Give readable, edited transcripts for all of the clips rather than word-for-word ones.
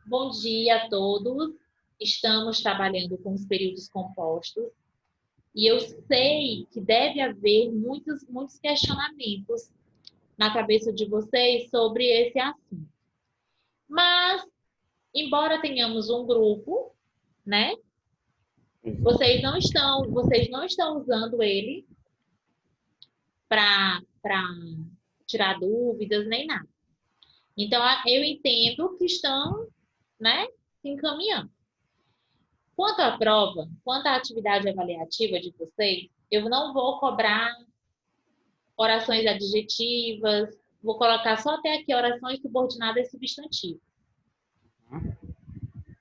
Bom dia a todos. Estamos trabalhando com os períodos compostos e eu sei que deve haver muitos questionamentos na cabeça de vocês sobre esse assunto. Mas, embora tenhamos um grupo, né? Vocês não estão usando ele para tirar dúvidas nem nada. Então, eu entendo que estão, né, se encaminhando. Quanto à prova, quanto à atividade avaliativa de vocês, eu não vou cobrar orações adjetivas, vou colocar só até aqui orações subordinadas e substantivas,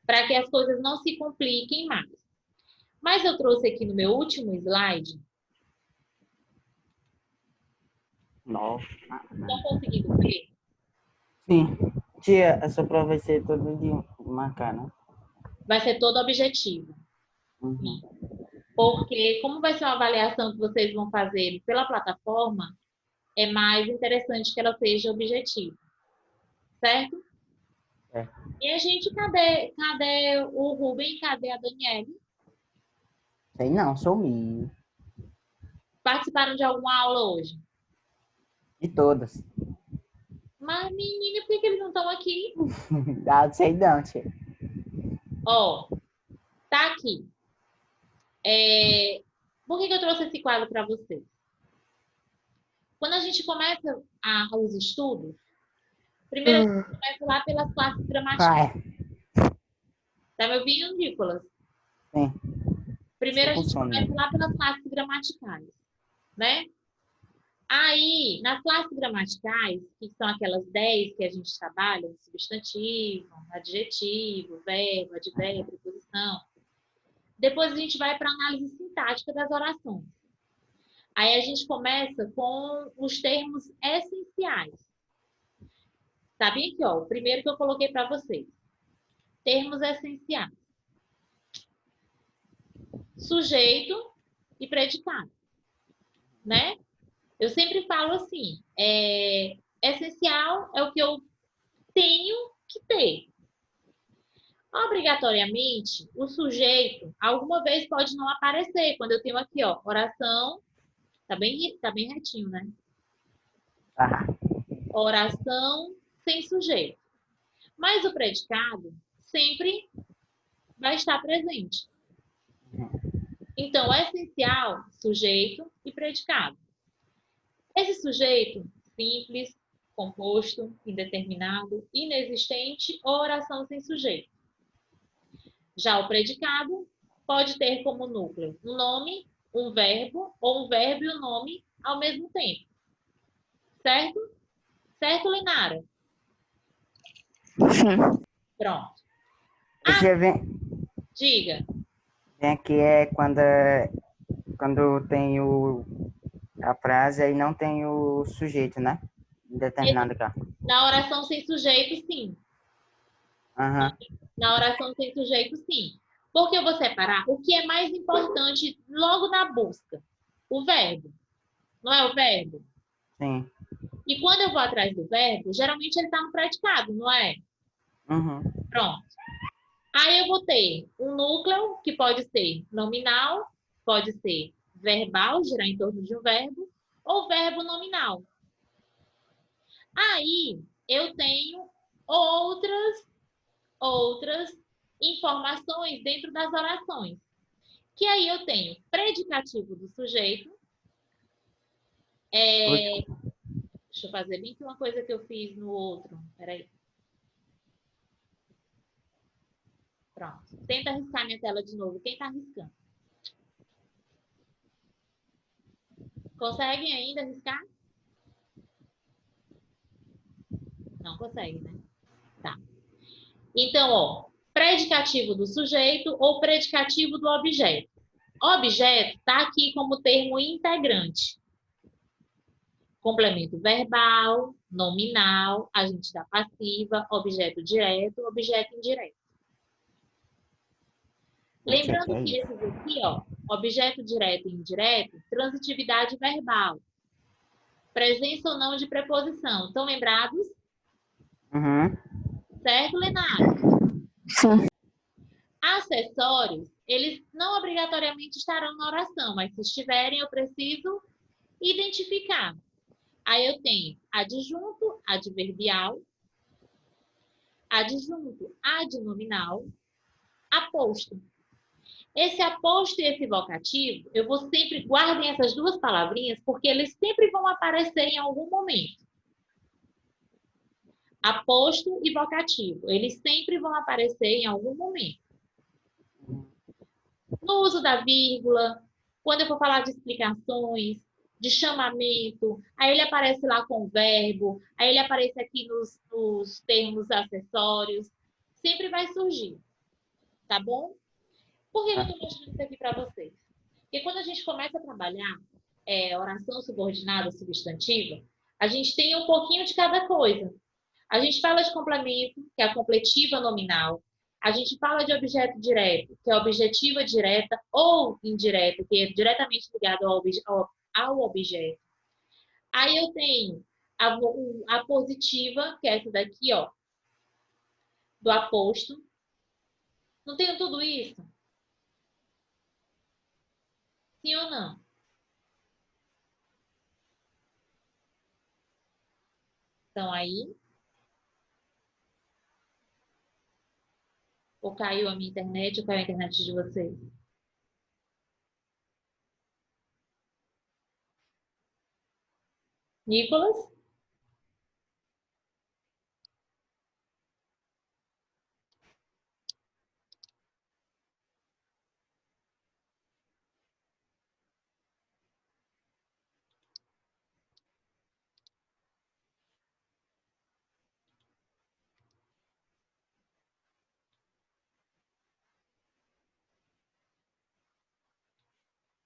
para que as coisas não se compliquem mais. Mas eu trouxe aqui no meu último slide, Nossa. estão conseguindo ver? Sim. Tia, essa prova vai ser todo de marcar, né? Vai ser todo objetivo. Uhum. Porque, como vai ser uma avaliação que vocês vão fazer pela plataforma, é mais interessante que ela seja objetiva, certo? É. E a gente, cadê o Rubem, cadê a Daniele? Sei não, sumi. Participaram de alguma aula hoje? De todas. Mas, menina, por que eles não estão aqui? Ah, sei não, tia. Ó, tá aqui. Por que eu trouxe esse quadro para vocês? Quando a gente começa os estudos, primeiro a gente começa lá pelas classes gramaticais. Vai. Tá me ouvindo, Nicolas? Sim. Primeiro Estou a com gente sono começa mesmo. lá pelas classes gramaticais, né? Aí, nas classes gramaticais, que são aquelas 10 que a gente trabalha, substantivo, adjetivo, verbo, advérbio, preposição. Depois a gente vai para a análise sintática das orações. Aí a gente começa com os termos essenciais. Tá bem aqui, ó, o primeiro que eu coloquei para vocês. Termos essenciais. Sujeito e predicado, né? Eu sempre falo assim, essencial é o que eu tenho que ter. Obrigatoriamente, o sujeito, alguma vez pode não aparecer. Quando eu tenho aqui, ó, oração, tá bem retinho, né? Ah, Oração sem sujeito. Mas o predicado sempre vai estar presente. Então, é essencial, sujeito e predicado. Esse sujeito, simples, composto, indeterminado, inexistente ou oração sem sujeito. Já o predicado pode ter como núcleo um nome, um verbo ou um verbo e um nome ao mesmo tempo. Certo? Certo, Lenara? Sim. Pronto. tia, Diga. vem aqui quando tem a frase aí não tem o sujeito, né? Determinado cá. Na oração sem sujeito, sim. Aham. Na oração sem sujeito, sim. Porque eu vou separar o que é mais importante logo na busca. O verbo. Não é o verbo? Sim. E quando eu vou atrás do verbo, geralmente ele está no predicado, não é? Uhum. Pronto. Aí eu vou ter um núcleo, que pode ser nominal, pode ser verbal, girar em torno de um verbo, ou verbo nominal. Aí eu tenho outras informações dentro das orações. Que aí eu tenho predicativo do sujeito. Deixa eu fazer bem que uma coisa que eu fiz no outro. Peraí. Pronto. Tenta arriscar minha tela de novo. Quem está arriscando? Conseguem ainda arriscar? Não consegue, né? Tá. Então, ó, predicativo do sujeito ou predicativo do objeto. Objeto está aqui como termo integrante. Complemento verbal, nominal, agente da passiva, objeto direto, objeto indireto. Lembrando que esses aqui, ó, objeto direto e indireto, transitividade verbal. Presença ou não de preposição. Estão lembrados? Uhum. Certo, Leonardo? Sim. Acessórios, eles não obrigatoriamente estarão na oração, mas se estiverem, eu preciso identificar. Aí eu tenho adjunto, adverbial, adjunto, adnominal, aposto. Esse aposto e esse vocativo, eu vou sempre, guardem essas duas palavrinhas, porque eles sempre vão aparecer em algum momento. Aposto e vocativo, eles sempre vão aparecer em algum momento. No uso da vírgula, quando eu for falar de explicações, de chamamento, aí ele aparece lá com o verbo, aí ele aparece aqui nos termos acessórios, sempre vai surgir, tá bom? Por que eu estou mostrando isso aqui para vocês? Porque quando a gente começa a trabalhar oração subordinada substantiva, a gente tem um pouquinho de cada coisa. A gente fala de complemento, que é a completiva nominal. A gente fala de objeto direto, que é a objetiva direta ou indireta, que é diretamente ligado ao objeto. Aí eu tenho a positiva, que é essa daqui, ó, do aposto. Não tenho tudo isso? Sim ou não? Então aí, ou caiu a minha internet, ou caiu a internet de vocês? Nicolas?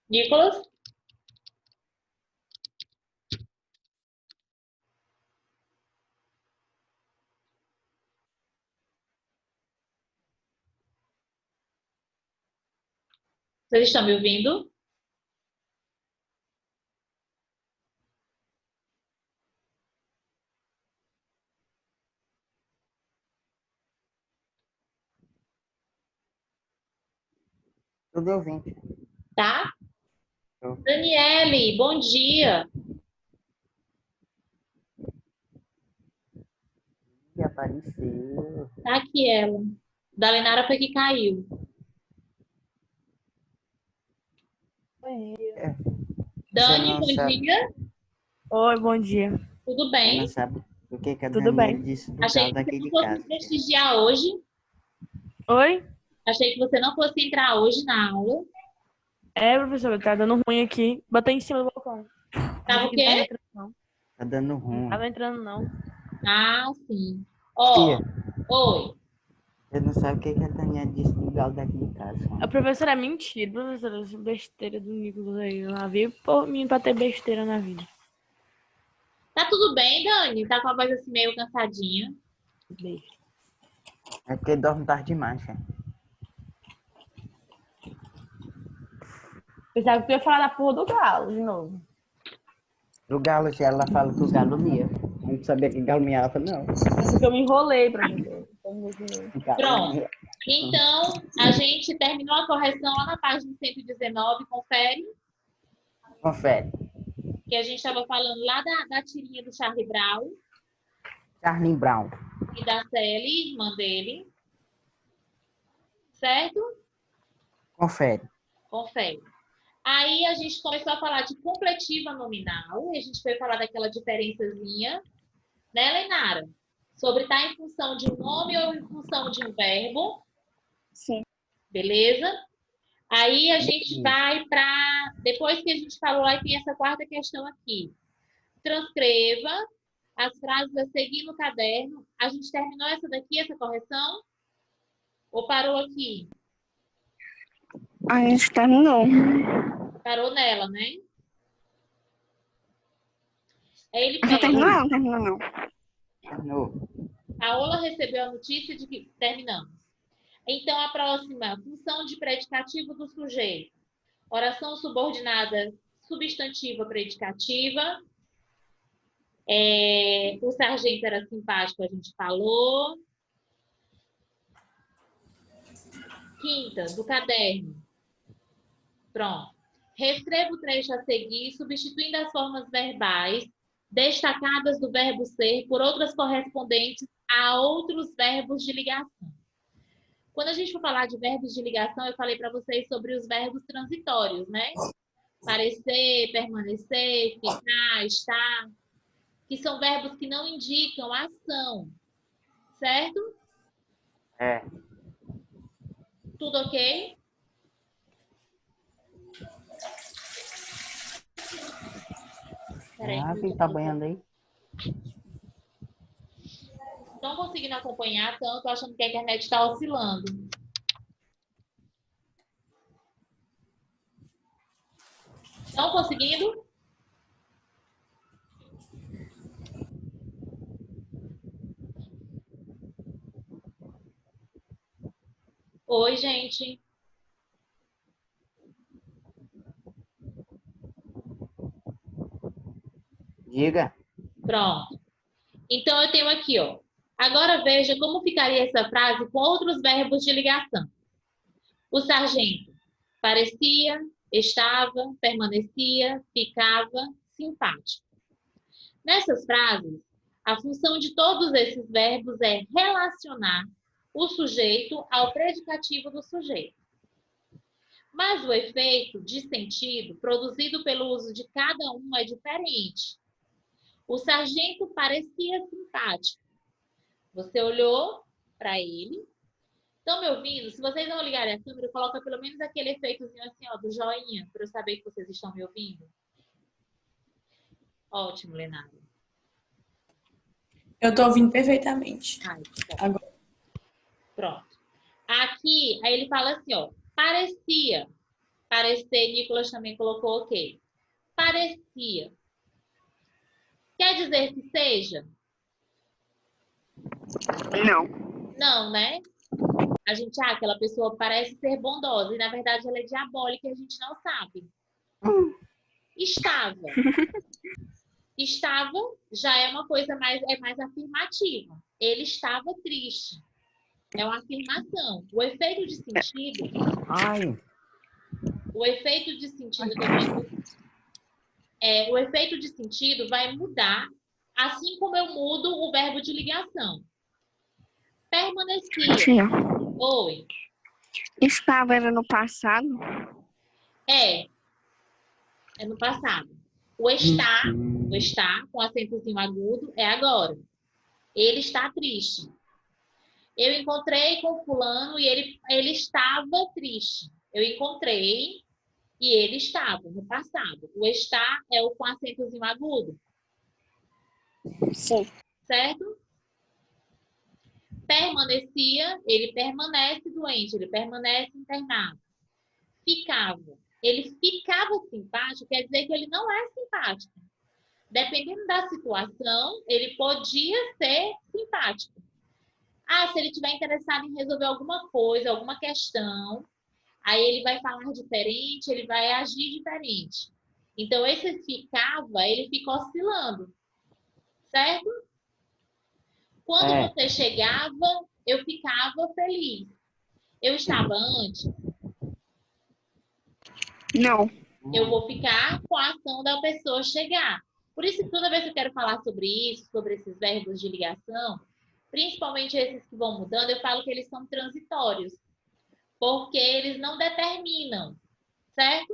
Nicolas? Vocês estão me ouvindo? Tudo ouvinte. Tá? Tô. Daniele, bom dia. E apareceu. Tá aqui ela. Da Lenara foi que caiu. É, Você Dani, não bom sabe, dia. Oi, bom dia. Tudo você não bem? sabe o que que a Tudo Daniela bem. disse do Achei galo que você daqui não de fosse me casa. prestigiar hoje. Oi? Achei que você não fosse entrar hoje na aula. É, professor, tá dando ruim aqui. Botei em cima do balcão. Tava Achei o que não tava quê? entrando, não. Tá dando Não ruim. tava entrando, não. Ah, sim. Tia, Ó, oi. você não sabe o que que a Daniela disse do galo daqui de casa. A professora é mentira, professora. Essa besteira do Nicolas aí. Eu lá vi por mim pra ter besteira na vida. Tá tudo bem, Dani? Tá com a voz assim meio cansadinha. Beijo. É porque dorme tarde demais, cara. Pensava que tu ia falar da porra do galo de novo. Do galo, se ela fala que o galo mia. Eu não sabia que galo miava, não. Acho que eu me enrolei, professor. O galo Pronto. mia. Então, a gente terminou a correção lá na página 119, confere, Confere. que a gente estava falando lá da tirinha do Charlie Brown Charlie Brown. e da Sally, irmã dele, certo? Confere. Confere. Aí a gente começou a falar de completiva nominal, e a gente foi falar daquela diferençazinha, né, Lenara? Sobre estar em função de um nome ou em função de um verbo. Sim. Beleza? Aí a gente Beleza. vai para. Depois que a gente falou, aí tem essa quarta questão aqui. Transcreva as frases a seguir no caderno. A gente terminou essa daqui, essa correção? Ou parou aqui? A gente terminou. Parou nela, né? Aí ele Já pede. terminou? Não, terminou não. Terminou. A Ola recebeu a notícia de que terminamos. Então, a próxima, função de predicativo do sujeito. Oração subordinada substantiva predicativa. O sargento era simpático, a gente falou. Quinta, do caderno. Pronto. Reescreva o trecho a seguir, substituindo as formas verbais destacadas do verbo ser por outras correspondentes a outros verbos de ligação. Quando a gente for falar de verbos de ligação, eu falei para vocês sobre os verbos transitórios, né? Parecer, permanecer, ficar, estar, que são verbos que não indicam ação, certo? É. Tudo ok? Peraí, Ah, quem tá banhando aí? não conseguindo acompanhar tanto, achando que a internet está oscilando. Não conseguindo? Oi, gente. Diga. Pronto. Então, eu tenho aqui, ó. Agora veja como ficaria essa frase com outros verbos de ligação. O sargento parecia, estava, permanecia, ficava, simpático. Nessas frases, a função de todos esses verbos é relacionar o sujeito ao predicativo do sujeito. Mas o efeito de sentido produzido pelo uso de cada um é diferente. O sargento parecia simpático. Você olhou para ele. Estão me ouvindo? Se vocês não ligarem a câmera, coloca pelo menos aquele efeitozinho assim, ó, do joinha, para eu saber que vocês estão me ouvindo. Ótimo, Leonardo. Eu tô ouvindo perfeitamente. Ai, Agora. pronto. Aqui, aí ele fala assim, ó, parecia. Parecer, Nicolas também colocou ok. Parecia. Quer dizer que seja? Não. Não, né? A gente, aquela pessoa parece ser bondosa e na verdade ela é diabólica e a gente não sabe. Estava. Estava já é uma coisa mais afirmativa. Ele estava triste. É uma afirmação. O efeito de sentido. Ai. O efeito de sentido o efeito de sentido vai mudar, assim como eu mudo o verbo de ligação. Permanecia. Tia, Oi. estava era no passado? É no passado. O está com acentozinho agudo, é agora. Ele está triste. Eu encontrei com fulano e ele estava triste. Eu encontrei e ele estava no passado. O está é o com acentozinho agudo. Sim. Certo? Permanecia, ele permanece doente, ele permanece internado. Ficava. Ele ficava simpático, quer dizer que ele não é simpático. Dependendo da situação, ele podia ser simpático. Se ele estiver interessado em resolver alguma coisa, alguma questão, aí ele vai falar diferente, ele vai agir diferente. Então, esse ficava, ele fica oscilando. Certo? Quando você chegava, eu ficava feliz. Eu estava antes? Não. Eu vou ficar com a ação da pessoa chegar. Por isso que toda vez que eu quero falar sobre isso, sobre esses verbos de ligação, principalmente esses que vão mudando, eu falo que eles são transitórios. Porque eles não determinam. Certo?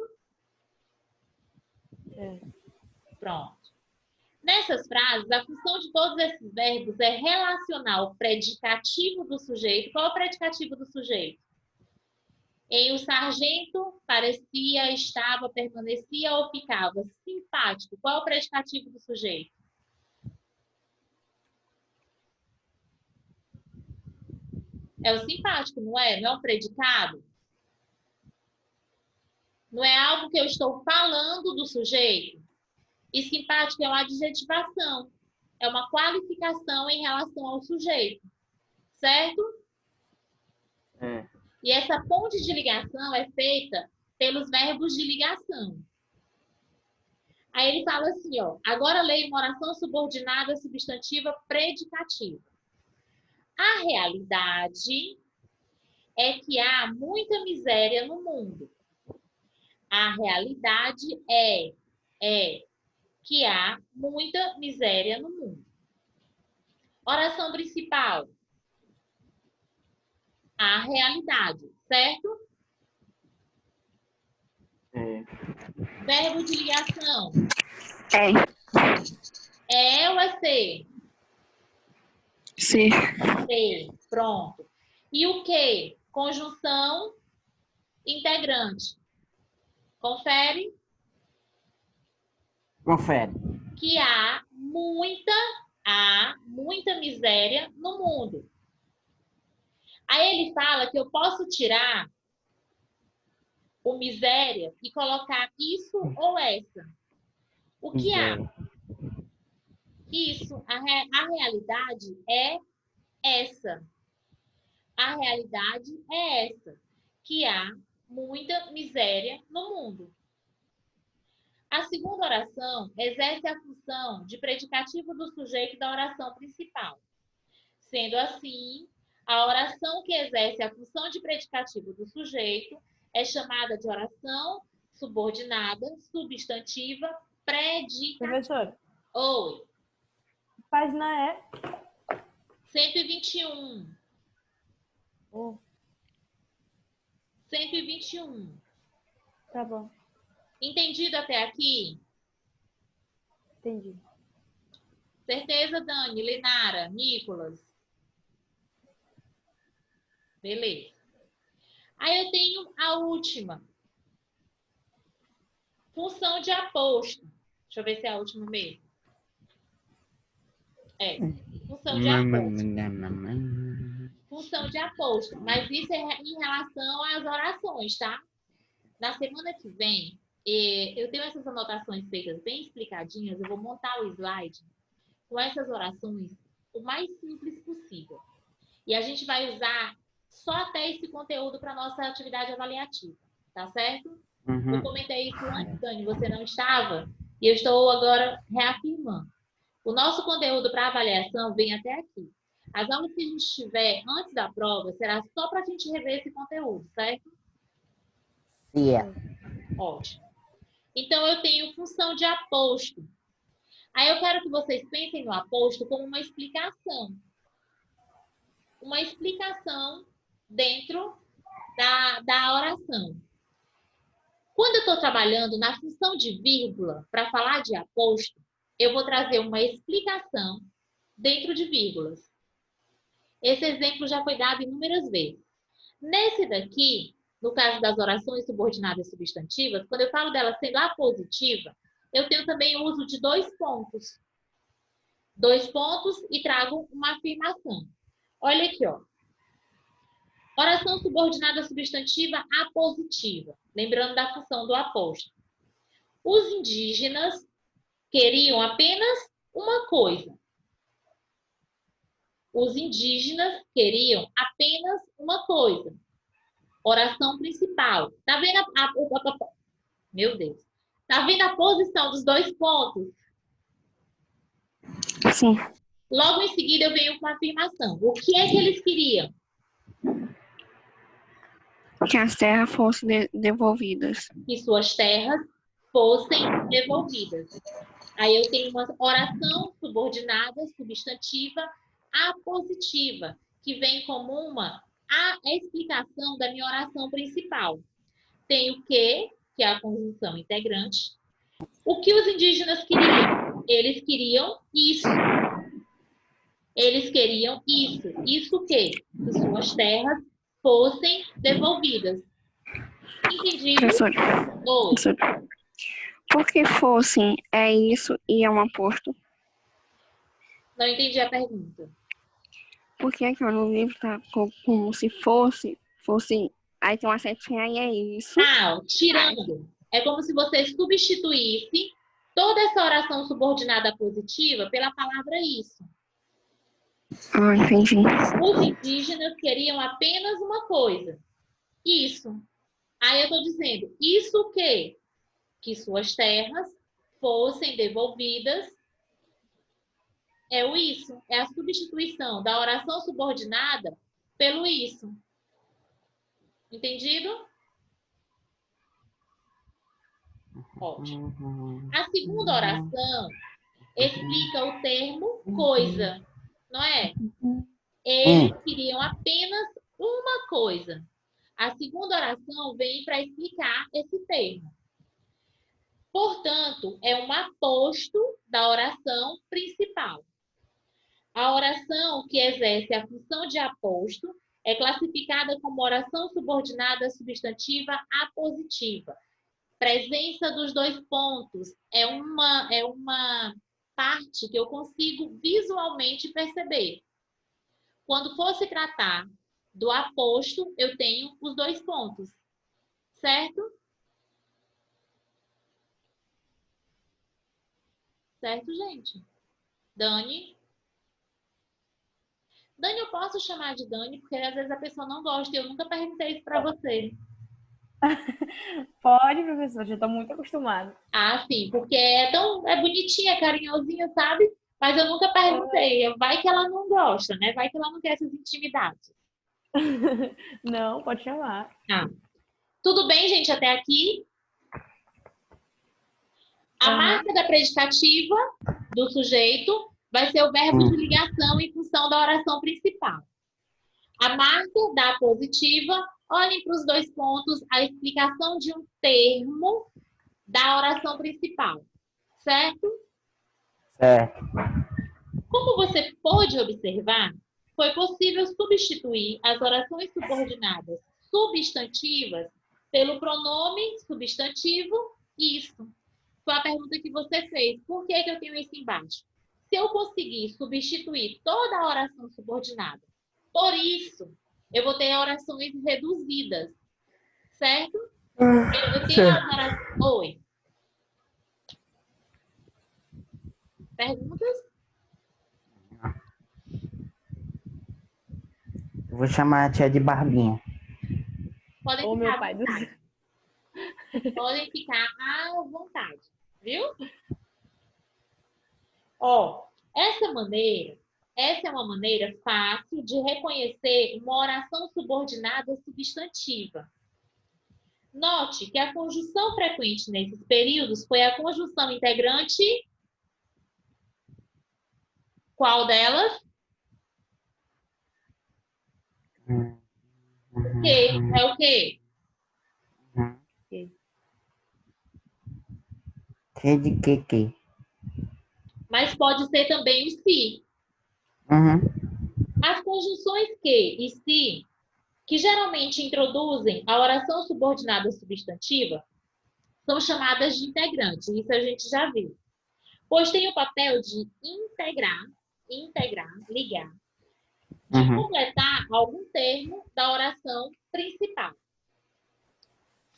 Pronto. Nessas frases, a função de todos esses verbos é relacionar o predicativo do sujeito. Qual é o predicativo do sujeito? Em o sargento, parecia, estava, permanecia ou ficava. Simpático. Qual é o predicativo do sujeito? É o simpático, não é? Não é um predicado? Não é algo que eu estou falando do sujeito? E simpático é uma adjetivação. É uma qualificação em relação ao sujeito. Certo? E essa ponte de ligação é feita pelos verbos de ligação. Aí ele fala assim, ó. Agora leia uma oração subordinada substantiva predicativa. A realidade é que há muita miséria no mundo. A realidade é que há muita miséria no mundo. Oração principal. A realidade, certo? É. Verbo de ligação. É. Ou é ser? Ser. Ser. Pronto. E o que? Conjunção integrante. Confere Confere. que há muita miséria no mundo. Aí ele fala que eu posso tirar o miséria e colocar isso ou essa. O que há? Miséria. Isso, a realidade é essa. A realidade é essa, que há muita miséria no mundo. A segunda oração exerce a função de predicativo do sujeito da oração principal. Sendo assim, a oração que exerce a função de predicativo do sujeito é chamada de oração subordinada, substantiva, predicativa. Professora, Oi, que página é? 121. Oh, 121. tá bom, Entendido até aqui? entendi. Certeza, Dani, Lenara, Nicolas? Beleza. Aí eu tenho a última. Função de aposto. Deixa eu ver se é a última mesmo. Função de aposto. Função de aposto. Mas isso é em relação às orações, tá? Na semana que vem, eu tenho essas anotações feitas bem explicadinhas. Eu vou montar o slide com essas orações o mais simples possível. E a gente vai usar só até esse conteúdo para nossa atividade avaliativa. Tá certo? Eu comentei isso antes, Dani, você não estava, e eu estou agora reafirmando. O nosso conteúdo para avaliação vem até aqui. As aulas que a gente tiver antes da prova será só para a gente rever esse conteúdo, certo? Yeah. Ótimo. Então, eu tenho função de aposto. Aí eu quero que vocês pensem no aposto como uma explicação. Uma explicação dentro da oração. Quando eu estou trabalhando na função de vírgula para falar de aposto, eu vou trazer uma explicação dentro de vírgulas. Esse exemplo já foi dado inúmeras vezes. Nesse daqui, no caso das orações subordinadas substantivas, quando eu falo dela sendo apositiva, eu tenho também o uso de 2 pontos. 2 pontos e trago uma afirmação. Olha aqui, ó. Oração subordinada substantiva apositiva. Lembrando da função do aposto. Os indígenas queriam apenas uma coisa. Os indígenas queriam apenas uma coisa. Oração principal. Tá vendo meu Deus. Tá vendo a posição dos 2 pontos? Sim. Logo em seguida eu venho com a afirmação. O que é que eles queriam? Que as terras fossem devolvidas. Que suas terras fossem devolvidas. Aí eu tenho uma oração subordinada, substantiva, apositiva, que vem como a explicação da minha oração principal. Tem o que é a conjunção integrante. O que os indígenas queriam? Eles queriam isso. Eles queriam isso. Isso o quê? Que suas terras fossem devolvidas. Entendido? Professora, Oi. professora, porque fossem é isso e é um aposto? Não entendi a pergunta. Porque aqui ó, no livro tá como se fosse, aí tem uma setinha e é isso. Ó, tirando. É como se você substituísse toda essa oração subordinada positiva pela palavra isso. Ah, entendi. Os indígenas queriam apenas uma coisa. Isso. Aí eu estou dizendo, isso o quê? Que suas terras fossem devolvidas. É o isso. É a substituição da oração subordinada pelo isso. Entendido? Ótimo. Uhum. A segunda oração explica o termo coisa, não é? Eles queriam apenas uma coisa. A segunda oração vem para explicar esse termo. Portanto, é um aposto da oração principal. A oração que exerce a função de aposto é classificada como oração subordinada substantiva apositiva. Presença dos dois pontos é uma parte que eu consigo visualmente perceber. Quando for se tratar do aposto, eu tenho os dois pontos, certo? Certo, gente? Dani? Dani, eu posso chamar de Dani, porque às vezes a pessoa não gosta e eu nunca perguntei isso para você. Pode, professor, já estou muito acostumada. Ah, sim, porque é bonitinha, carinhosinha, sabe? Mas eu nunca perguntei. Vai que ela não gosta, né? Vai que ela não quer essas intimidades. Não, pode chamar. Ah. Tudo bem, gente, até aqui? A marca da predicativa do sujeito vai ser o verbo de ligação em função da oração principal. A marca da apositiva, olhem para os dois pontos, a explicação de um termo da oração principal. Certo? Certo. Como você pôde observar, foi possível substituir as orações subordinadas substantivas pelo pronome substantivo isso. Foi a pergunta que você fez. Por que eu tenho isso embaixo? Se eu conseguir substituir toda a oração subordinada por isso, eu vou ter orações reduzidas. Certo? Eu tenho as orações... Oi. Perguntas? Eu vou chamar a tia de Barbinha. Podem Ô, ficar meu à pai do céu. vontade. Podem ficar à vontade, viu? Ó, essa é uma maneira fácil de reconhecer uma oração subordinada substantiva. Note que a conjunção frequente nesses períodos foi a conjunção integrante. Qual delas? O quê? É o quê? Que de que? Mas pode ser também o se. As conjunções que e se, que geralmente introduzem a oração subordinada substantiva, são chamadas de integrantes. Isso a gente já viu. Pois tem o papel de integrar, ligar, de completar algum termo da oração principal.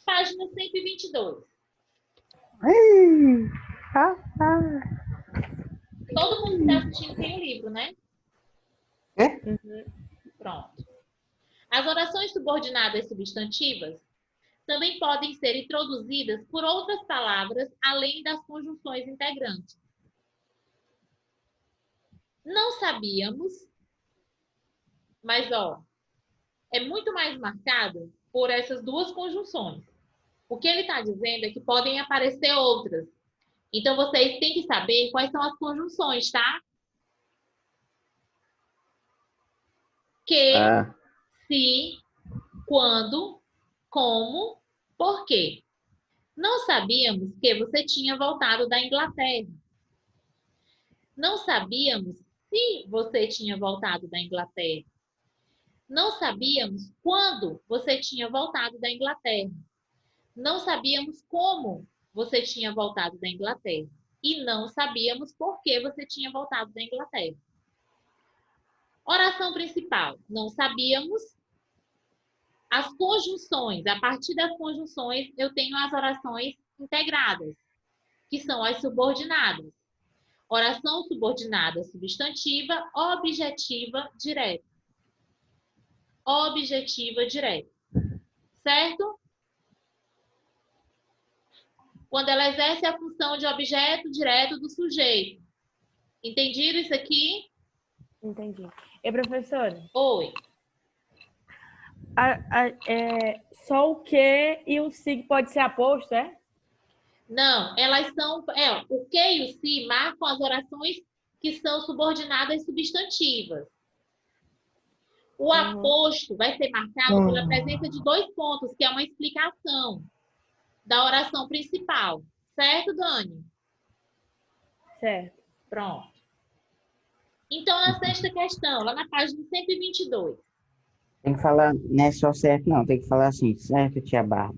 Página 122. Todo mundo que está assistindo tem o livro, né? Pronto. As orações subordinadas substantivas também podem ser introduzidas por outras palavras além das conjunções integrantes. Não sabíamos, mas é muito mais marcado por essas duas conjunções. O que ele está dizendo é que podem aparecer outras. Então, vocês têm que saber quais são as conjunções, tá? Que, se, quando, como, por quê. Não sabíamos que você tinha voltado da Inglaterra. Não sabíamos se você tinha voltado da Inglaterra. Não sabíamos quando você tinha voltado da Inglaterra. Não sabíamos como você tinha voltado da Inglaterra. E não sabíamos por que você tinha voltado da Inglaterra. Oração principal. Não sabíamos. As conjunções. A partir das conjunções, eu tenho as orações integradas, que são as subordinadas. Oração subordinada substantiva, objetiva direta. Objetiva direta. Certo? Quando ela exerce a função de objeto direto do sujeito. Entendido isso aqui? Entendi. E professora? Oi. Só o que e o se pode ser aposto, é? Não, elas são. O que e o se marcam as orações que são subordinadas substantivas. O aposto vai ser marcado pela presença de 2 pontos, que é uma explicação da oração principal. Certo, Dani? Certo. Pronto. Então, na sexta questão, lá na página 122. Tem que falar, não é só certo, não. Tem que falar assim, certo, tia Barra?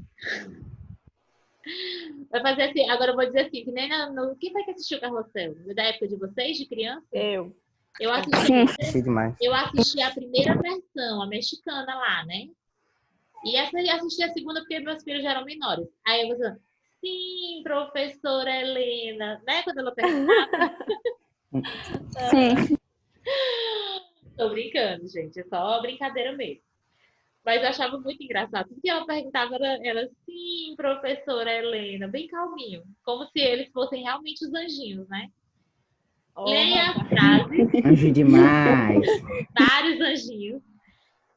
Vai fazer assim, agora eu vou dizer assim, que nem quem foi que assistiu o Carrossel? Da época de vocês, de criança? Eu. Eu Sim. Achei demais. assisti a primeira versão, a mexicana lá, né? E essa eu assisti a segunda porque meus filhos já eram menores. Aí eu vou dizer, sim, professora Helena, né? Quando ela perguntava. Sim. Tô brincando, gente, é só brincadeira mesmo. Mas eu achava muito engraçado. Tudo que ela perguntava era sim, professora Helena, bem calminho. Como se eles fossem realmente os anjinhos, né? Leia as frases, Anjo demais. vários anjinhos.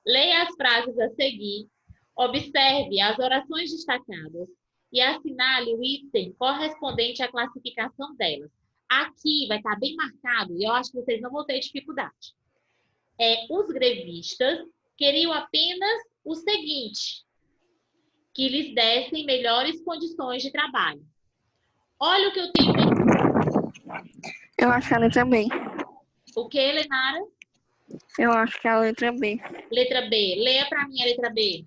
Leia as frases a seguir. Observe as orações destacadas e assinale o item correspondente à classificação delas. Aqui vai estar bem marcado e eu acho que vocês não vão ter dificuldade. Os grevistas queriam apenas o seguinte, que lhes dessem melhores condições de trabalho. Olha o que eu tenho aqui. Eu acho que a letra B. O que, Lenara? Eu acho que a letra B. Letra B. Leia para mim a letra B.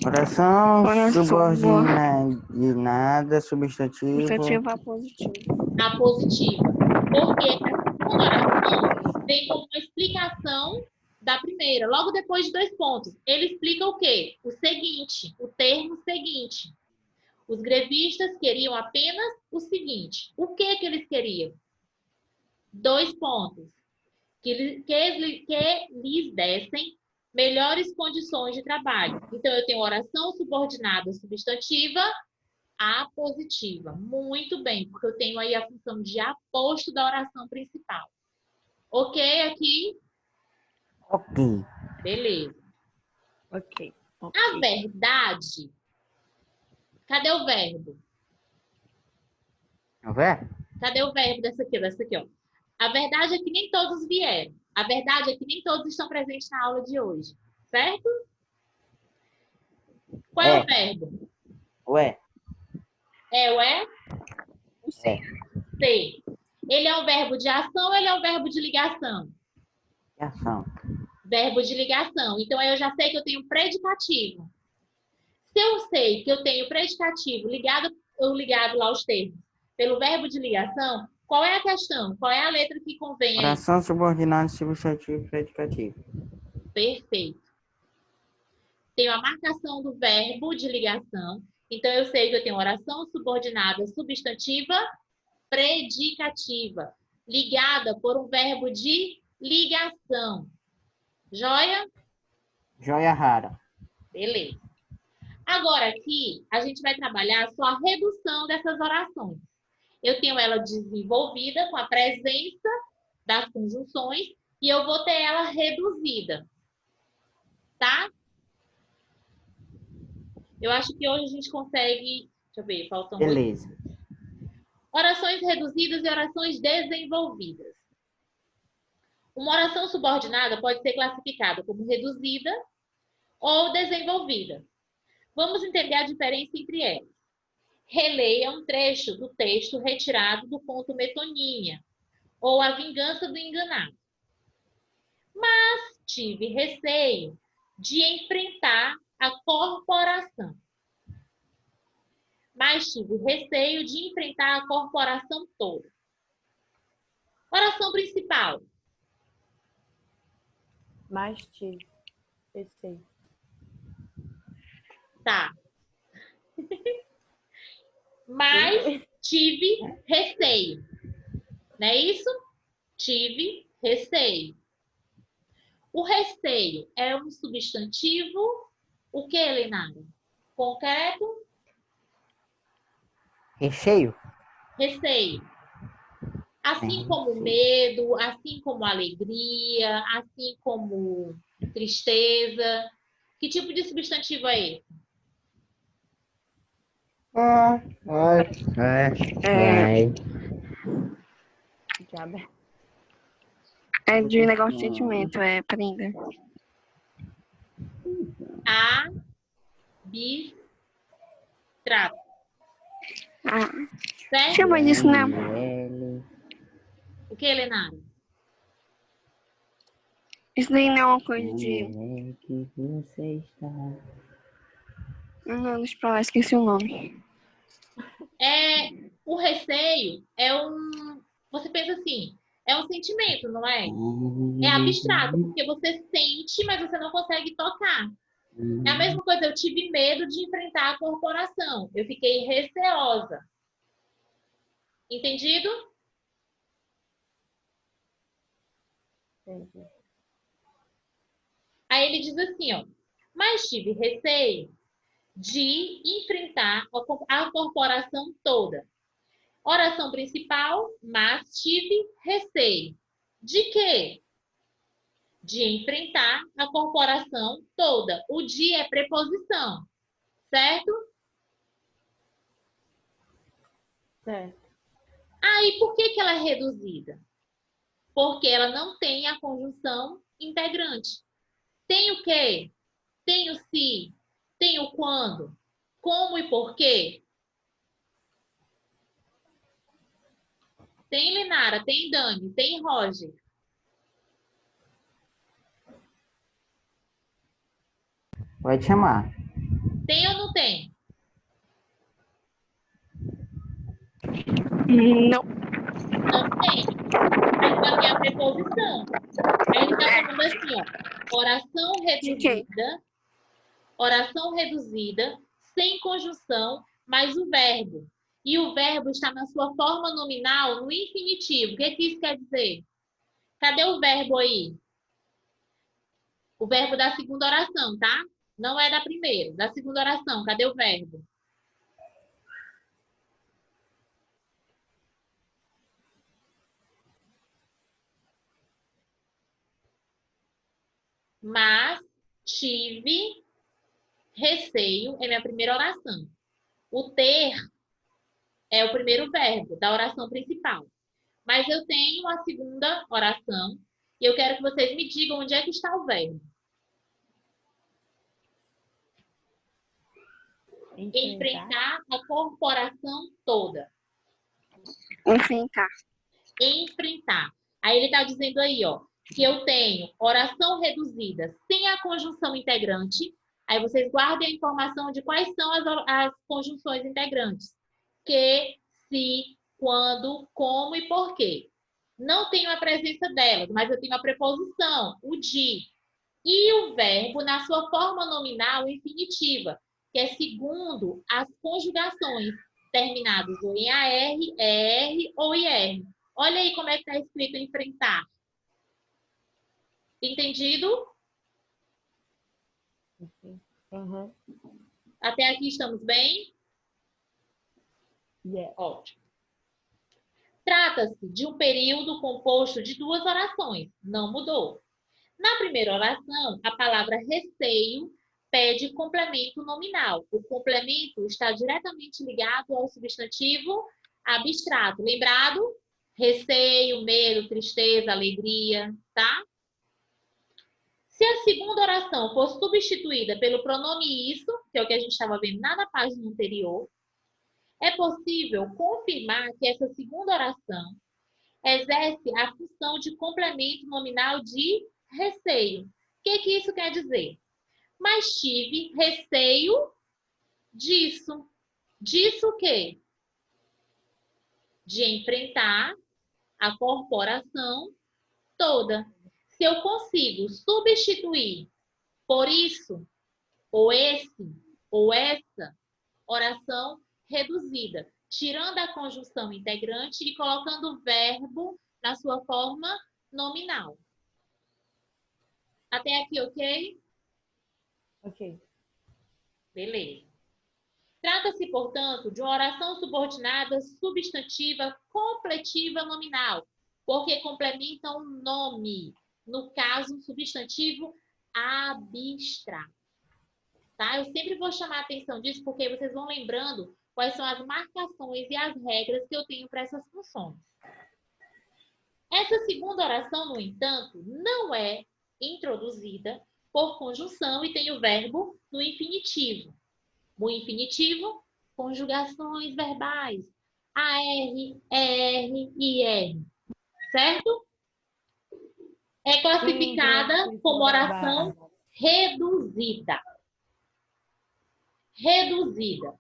Oração Oração subordinada, substantivo. Substantivo a positivo. A positiva. Porque a segunda oração vem como uma explicação da primeira, logo depois de 2 pontos. Ele explica o quê? O seguinte, o termo seguinte. Os grevistas queriam apenas o seguinte. O que eles queriam? 2 pontos. Que lhes dessem melhores condições de trabalho. Então, eu tenho oração subordinada substantiva apositiva. Muito bem, porque eu tenho aí a função de aposto da oração principal. Ok aqui? Ok. Beleza. Ok. A verdade. Cadê o verbo? Não é? Cadê o verbo dessa aqui, ó? A verdade é que nem todos vieram. A verdade é que nem todos estão presentes na aula de hoje. Certo? Qual é o verbo? Ué. É o é? É. Ser. Ele é um verbo de ação ou ele é um verbo de ligação? Ação. Verbo de ligação. Então, aí eu já sei que eu tenho predicativo. Se eu sei que eu tenho predicativo ligado lá aos termos pelo verbo de ligação, qual é a questão? Qual é a letra que convém aí? Oração subordinada, substantivo, predicativo. Perfeito. Tenho a marcação do verbo de ligação. Então, eu sei que eu tenho oração subordinada substantiva predicativa, ligada por um verbo de ligação. Joia? Joia rara. Beleza. Agora aqui, a gente vai trabalhar só a redução dessas orações. Eu tenho ela desenvolvida com a presença das conjunções e eu vou ter ela reduzida. Tá? Eu acho que hoje a gente consegue... Deixa eu ver, faltam... Beleza. Orações reduzidas e orações desenvolvidas. Uma oração subordinada pode ser classificada como reduzida ou desenvolvida. Vamos entender a diferença entre elas. Releia um trecho do texto retirado do conto Metonímia, ou A Vingança do Enganado. Mas tive receio de enfrentar a corporação. Toda. Oração principal. Mas tive. Pensei. Tá. Mas tive receio. Não é isso? Tive receio. O receio é um substantivo, o que, Lenara? Concreto? Recheio? Receio. Assim como medo, assim como alegria, assim como tristeza. Que tipo de substantivo é esse? Diabo. É de negócio de sentimento, é prenda. Abstrato. Ah, Certo? chama disso, não. O que, Lenara? Isso daí não é uma coisa de. Onde é que você está? Não, deixa pra lá, esqueci o nome. O receio é um... Você pensa assim, é um sentimento, não é? É abstrato, porque você sente, mas você não consegue tocar. É a mesma coisa, eu tive medo de enfrentar a corporação. Eu fiquei receosa. Entendido? Entendi. Aí ele diz assim, ó. Mas tive receio de enfrentar a corporação toda. Oração principal, mas tive receio. De quê? De enfrentar a corporação toda. O de é preposição, certo? Certo. Aí, por que ela é reduzida? Porque ela não tem a conjunção integrante. Tem o quê? Tem o se, tem o quando, como e porquê. Tem Lenara, tem Dani, tem Roger. Pode chamar. Tem ou não tem? Não. Não tem. Aí só tem a preposição. Aí ele está falando assim, ó. Oração reduzida, sem conjunção, mais o verbo. E o verbo está na sua forma nominal no infinitivo. O que isso quer dizer? Cadê o verbo aí? O verbo da segunda oração, tá? Não é da primeira, da segunda oração. Cadê o verbo? Mas tive receio é minha primeira oração. O ter é o primeiro verbo da oração principal. Mas eu tenho a segunda oração e eu quero que vocês me digam onde é que está o verbo. Enfrentar a corporação toda. Enfrentar. Enfrentar. Aí ele está dizendo aí, ó, que eu tenho oração reduzida sem a conjunção integrante. Aí vocês guardem a informação de quais são as conjunções integrantes. Que, se, quando, como e porquê. Não tenho a presença delas, mas eu tenho a preposição, o de. E o verbo na sua forma nominal infinitiva, que é segundo as conjugações terminadas ou em AR, ER ou IR. Olha aí como é que está escrito enfrentar. Entendido? Uhum. Até aqui estamos bem? Yeah. Ótimo. Trata-se de um período composto de duas orações. Não mudou. Na primeira oração, a palavra receio pede complemento nominal. O complemento está diretamente ligado ao substantivo abstrato. Lembrado? Receio, medo, tristeza, alegria, tá? Se a segunda oração for substituída pelo pronome isso, que é o que a gente estava vendo lá na página anterior, é possível confirmar que essa segunda oração exerce a função de complemento nominal de receio. O que isso quer dizer? Mas tive receio disso. Disso o quê? De enfrentar a corporação toda. Se eu consigo substituir por isso, ou esse, ou essa, oração reduzida, tirando a conjunção integrante e colocando o verbo na sua forma nominal. Até aqui, ok? Ok. Beleza. Trata-se, portanto, de uma oração subordinada substantiva completiva nominal, porque complementam um nome, no caso, um substantivo abstrato. tá? Eu sempre vou chamar a atenção disso, porque aí vocês vão lembrando quais são as marcações e as regras que eu tenho para essas funções. Essa segunda oração, no entanto, não é introduzida por conjunção e tem o verbo no infinitivo. No infinitivo, conjugações verbais. AR, ER e IR. Certo? É classificada como oração reduzida. Reduzida.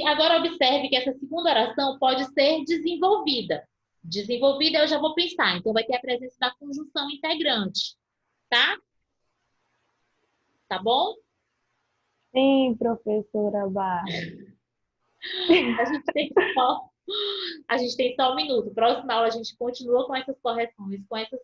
Agora observe que essa segunda oração pode ser desenvolvida. Desenvolvida eu já vou pensar, então vai ter a presença da conjunção integrante, tá? Tá bom? Sim, professora Barra. A gente tem só um minuto. Próxima aula a gente continua com essas correções, com essas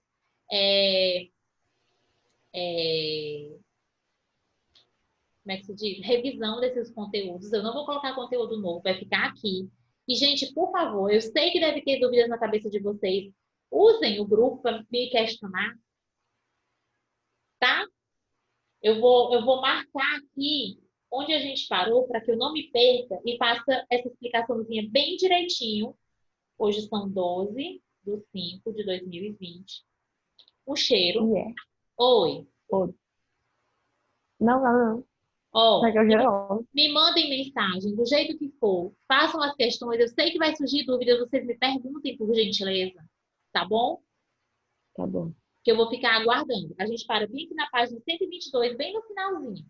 como é que se diz? Revisão desses conteúdos. Eu não vou colocar conteúdo novo, vai ficar aqui. E, gente, por favor, eu sei que deve ter dúvidas na cabeça de vocês. Usem o grupo para me questionar, tá? Eu vou marcar aqui onde a gente parou para que eu não me perca e faça essa explicaçãozinha bem direitinho. Hoje são 12/5/2020. O cheiro. Yeah. Oi. Não. Ó, Só que eu geral. me mandem mensagem do jeito que for. Façam as questões. Eu sei que vai surgir dúvidas. Vocês me perguntem, por gentileza. Tá bom? Tá bom. Que eu vou ficar aguardando. A gente para bem aqui na página 122, bem no finalzinho.